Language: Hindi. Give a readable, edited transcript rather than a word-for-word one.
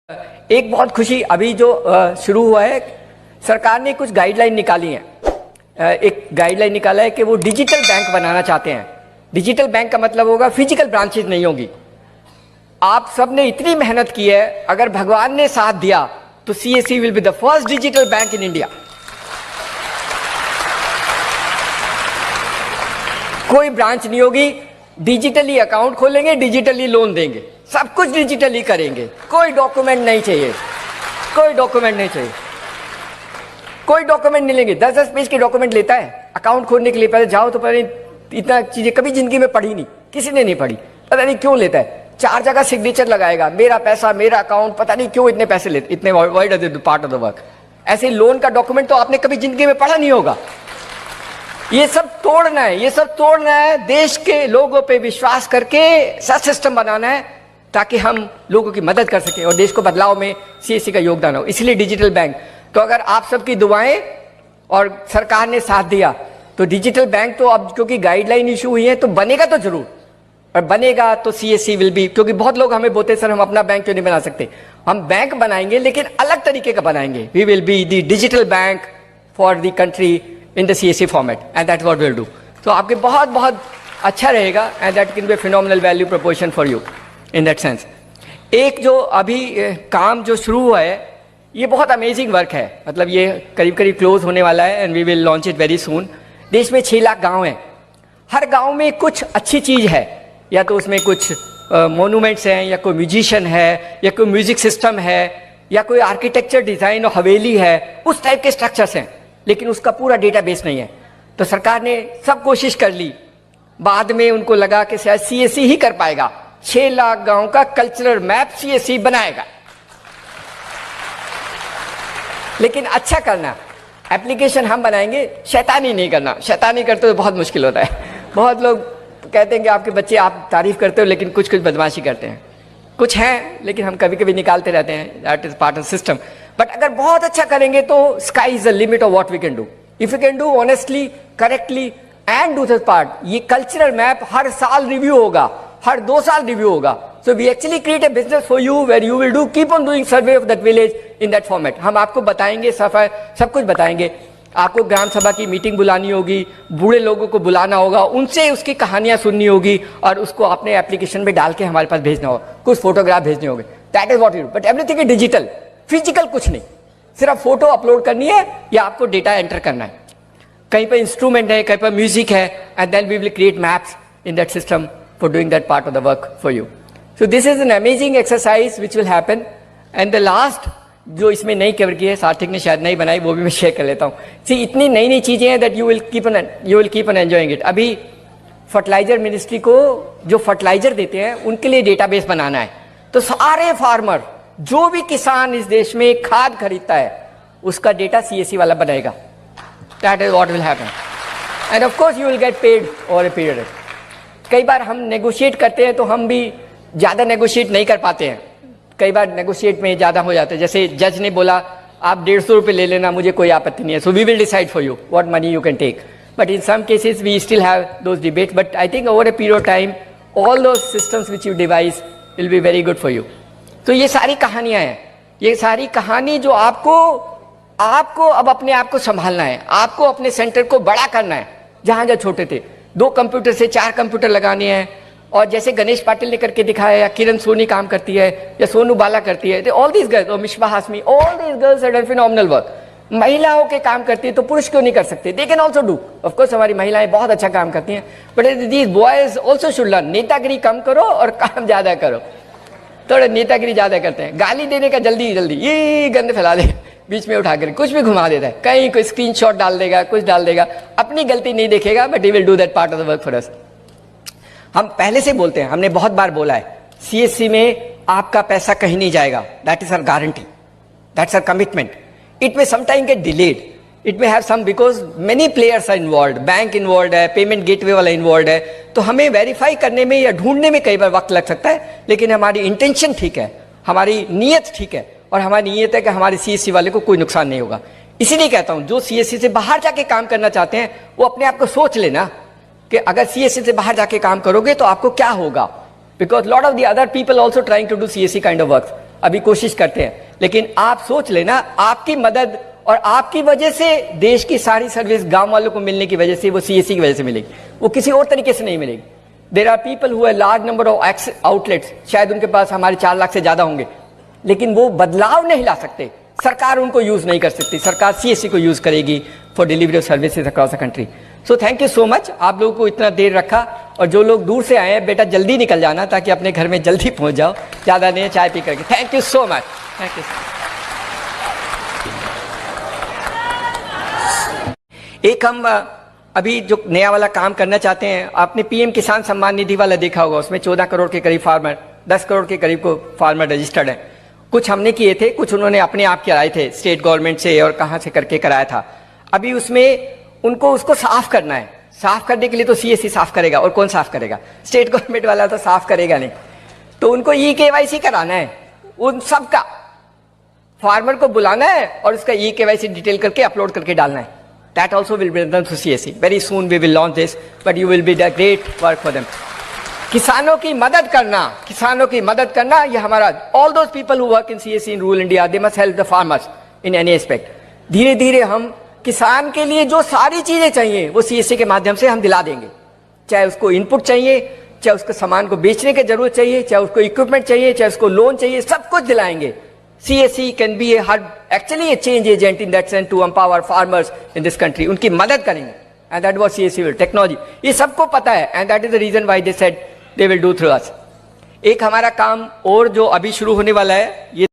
एक बहुत खुशी अभी जो शुरू हुआ है, सरकार ने कुछ गाइडलाइन निकाली हैं। एक गाइडलाइन निकाला है कि वो डिजिटल बैंक बनाना चाहते हैं। डिजिटल बैंक का मतलब होगा फिजिकल ब्रांचेज नहीं होंगी। आप सब ने इतनी मेहनत की है, अगर भगवान ने साथ दिया तो CSC will be the first digital bank in India. कोई ब्रांच नहीं होगी, डिजिटली अकाउंट खोलेंगे, डिजिटली लोन देंगे, सब कुछ डिजिटली करेंगे। कोई डॉक्यूमेंट नहीं चाहिए, कोई डॉक्यूमेंट नहीं चाहिए, कोई डॉक्यूमेंट नहीं लेंगे। 10-10 पेज के डॉक्यूमेंट लेता है अकाउंट खोलने के लिए। पहले जाओ तो पहले इतना चीजें कभी जिंदगी में पढ़ी नहीं, किसी ने नहीं पढ़ी, पता नहीं क्यों लेता है। 4 जगह सिग्नेचर लगाएगा, मेरा पैसा, मेरा अकाउंट, पता नहीं क्यों इतने पैसे लेते, इतने wide are the part of the work. ऐसे लोन का डॉक्यूमेंट तो आपने कभी जिंदगी में पढ़ा नहीं होगा। ये सब तोड़ना है, ये सब तोड़ना है, देश के लोगों पे विश्वास करके ऐसा सिस्टम बनाना है ताकि हम लोगों की मदद कर सकें और देश को बदलाव में सीएससी का योगदान हो। इसलिए डिजिटल बैंक। तो अगर आप सबकी दुआएं और सरकार ने साथ दिया तो डिजिटल बैंक तो अब क्योंकि गाइडलाइन इशू हुई है तो बनेगा तो जरूर, और बनेगा तो सीएससी विल बी। क्योंकि बहुत लोग हमें बोलते सर हम अपना बैंक क्यों नहीं बना सकते। हम बैंक बनाएंगे लेकिन अलग तरीके का बनाएंगे। We will be the digital bank for the country in the CSC format and that's what we will do. तो आपके बहुत बहुत अच्छा रहेगा and that can be phenomenal value proportion for you in that sense. एक जो अभी काम जो शुरू हुआ है ये बहुत अमेजिंग वर्क है। मतलब ये करीब करीब क्लोज होने वाला है and we will launch it very soon. देश में 6 लाख गांव हैं, हर गांव में कुछ अच्छी चीज है, या तो उसमें कुछ मोनूमेंट्स हैं, या कोई म्यूजिशियन है, या कोई म्यूजिक सिस्टम है, या कोई आर्किटेक्चर डिजाइन और हवेली है, उस टाइप के स्ट्रक्चर्स हैं, लेकिन उसका पूरा डेटाबेस नहीं है। तो सरकार ने सब कोशिश कर ली, बाद में उनको लगा कि शायद सीएससी ही कर पाएगा। 6 लाख गांव का कल्चरल मैप सीएससी बनाएगा, लेकिन अच्छा करना। एप्लीकेशन हम बनाएंगे, शैतानी नहीं करना। शैतानी करते तो बहुत मुश्किल होता है। बहुत लोग कहते हैं कि आपके बच्चे, आप तारीफ करते हो लेकिन कुछ कुछ बदमाशी करते हैं। कुछ हैं लेकिन हम कभी कभी निकालते रहते हैं, that is part of system. But अगर बहुत अच्छा करेंगे तो sky is the limit of what we can do if you can do honestly, correctly and do this part. ये कल्चरल मैप हर साल रिव्यू होगा, हर 2 साल रिव्यू होगा। So we actually create a business for you where you will do keep on doing survey of that village in that format. हम आपको बताएंगे, सफाई सब कुछ बताएंगे। आपको ग्राम सभा की मीटिंग बुलानी होगी, बूढ़े लोगों को बुलाना होगा, उनसे उसकी कहानियां सुननी होगी और उसको अपने एप्लीकेशन में डाल के हमारे पास भेजना होगा। कुछ फोटोग्राफ भेजने होंगे, that is what you do. But everything is digital, physical कुछ नहीं, सिर्फ फोटो अपलोड करनी है या आपको डेटा एंटर करना है। कहीं पर इंस्ट्रूमेंट है, कहीं पर म्यूजिक है, and then we will create maps in that system for doing that part of the work for you. So this is an amazing exercise which will happen. And the last जो इसमें नई कवर की है, सार्थक ने शायद नहीं बनाई, वो भी मैं शेयर कर लेता हूँ। सी इतनी नई नई चीजें हैं that you will keep on enjoying it. अभी फर्टिलाइजर मिनिस्ट्री को जो फर्टिलाइजर देते हैं उनके लिए डेटाबेस बनाना है। तो सारे फार्मर, जो भी किसान इस देश में खाद खरीदता है, उसका डेटा सीएससी वाला बनाएगा। That is what will happen end of course you will get paid over a period. कई बार हम नेगोशिएट करते हैं तो हम भी ज्यादा नेगोशिएट नहीं कर पाते हैं, कई बार नेगोशिएट में ज्यादा हो जाता है। जैसे जज ने बोला आप 150 रुपये ले लेना, मुझे कोई आपत्ति नहीं है, so we will decide for you what money you can take. But in some cases we still have those debate, but I think over a period of time all those systems which you devise will be very good for you. तो ये सारी कहानियां हैं, ये सारी कहानी जो आपको अब अपने आप को संभालना है, आपको अपने सेंटर को बड़ा करना है। जहां जहां छोटे थे 2 कंप्यूटर से 4 कंप्यूटर लगाने हैं, और जैसे गणेश पाटिल ने करके दिखाया, या किरण सोनी काम करती है, या सोनू बाला करती है, ऑल दीज गर्ल्स, और Misbah Hashmi, all these girls have done phenomenal work. महिलाओं के काम करती है तो पुरुष क्यों नहीं कर सकते? They can also do. Of course हमारी महिलाएं बहुत अच्छा काम करती हैं, but these boys also should learn. नेतागिरी कम करो और काम ज्यादा करो। थोड़ा नेतागिरी ज्यादा करते हैं, गाली देने का जल्दी ये गंद फैला दे, बीच में उठा कर कुछ भी घुमा देता है, कहीं कोई स्क्रीनशॉट डाल देगा, कुछ डाल देगा, अपनी गलती नहीं देखेगा, but he will do that part of the work for us. हम पहले से बोलते हैं, हमने बहुत बार बोला है, सीएससी में आपका पैसा कहीं नहीं जाएगा। That is our guarantee, that's our commitment. It may sometime get delayed, it may have some, because many players are involved, bank involve है, पेमेंट गेटवे वाला इन्वॉल्व है, तो हमें वेरीफाई करने में या ढूंढने में कई बार वक्त लग सकता है। लेकिन हमारी इंटेंशन ठीक है, हमारी नीयत ठीक है, और हमारी नीयत है कि हमारे सीएससी वाले को कोई नुकसान नहीं होगा। इसीलिए कहता हूं जो सीएससी से बाहर जाके काम करना चाहते हैं वो अपने आप को सोच लेना कि अगर सीएससी से बाहर जाके काम करोगे तो आपको क्या होगा। Because lot of the other people also trying to do CSC kind of work. अभी कोशिश करते हैं, लेकिन आप सोच लेना, आपकी मदद और आपकी वजह से देश की सारी सर्विस गांव वालों को मिलने की वजह से, वो सीएससी की वजह से मिलेगी, वो किसी और तरीके से नहीं मिलेगी। There are people who have large number of outlets, शायद उनके पास हमारे 4 लाख से ज्यादा होंगे, लेकिन वो बदलाव नहीं ला सकते, सरकार उनको यूज नहीं कर सकती, सरकार सीएससी को यूज करेगी for delivery of services across the country. So thank you so much, आप लोगों को इतना देर रखा, और जो लोग दूर से आए हैं बेटा जल्दी निकल जाना ताकि अपने घर में जल्दी पहुंच जाओ, ज्यादा नहीं चाय पी करके। Thank you so much, thank you. एक हम अभी जो नया वाला काम करना चाहते हैं, आपने पीएम किसान सम्मान निधि वाला देखा होगा, उसमें 14 करोड़ के करीब फार्मर, 10 करोड़ के करीब को फार्मर रजिस्टर्ड है। कुछ हमने किए थे, कुछ उन्होंने अपने आप कराए थे, स्टेट गवर्नमेंट से और कहां से करके कराया था। अभी उसमें उनको उसको साफ करना है, साफ करने के लिए तो सीएससी साफ करेगा, और कौन साफ करेगा, स्टेट गवर्नमेंट वाला तो साफ करेगा नहीं, तो उनको ई-केवाईसी कराना है, उन सबका फार्मर को बुलाना है और उसका ई-केवाईसी डिटेल करके अपलोड करके डालना है। That also will be done through CSC. Very soon we will launch this, but you will be a great work for them. किसानों की मदद करना, किसानों की मदद करना, ये हमारा, all those people who work in CSC in rural India, they must help the farmers in any aspect. धीरे धीरे हम किसान के लिए जो सारी चीजें चाहिए वो CSC के माध्यम से हम दिला देंगे, चाहे उसको इनपुट चाहिए, चाहे उसको सामान को बेचने की जरूरत चाहिए, चाहे उसको इक्विपमेंट चाहिए, चाहे उसको लोन चाहिए, सब कुछ दिलाएंगे। CSC can be a hard, actually a change agent in that sense to empower farmers in this country. उनकी मदद करेंगे, and that was CSC will, technology, ये सबको पता है, and that is the reason why they said they will do through us. एक हमारा काम और जो अभी शुरू होने वाला है, ये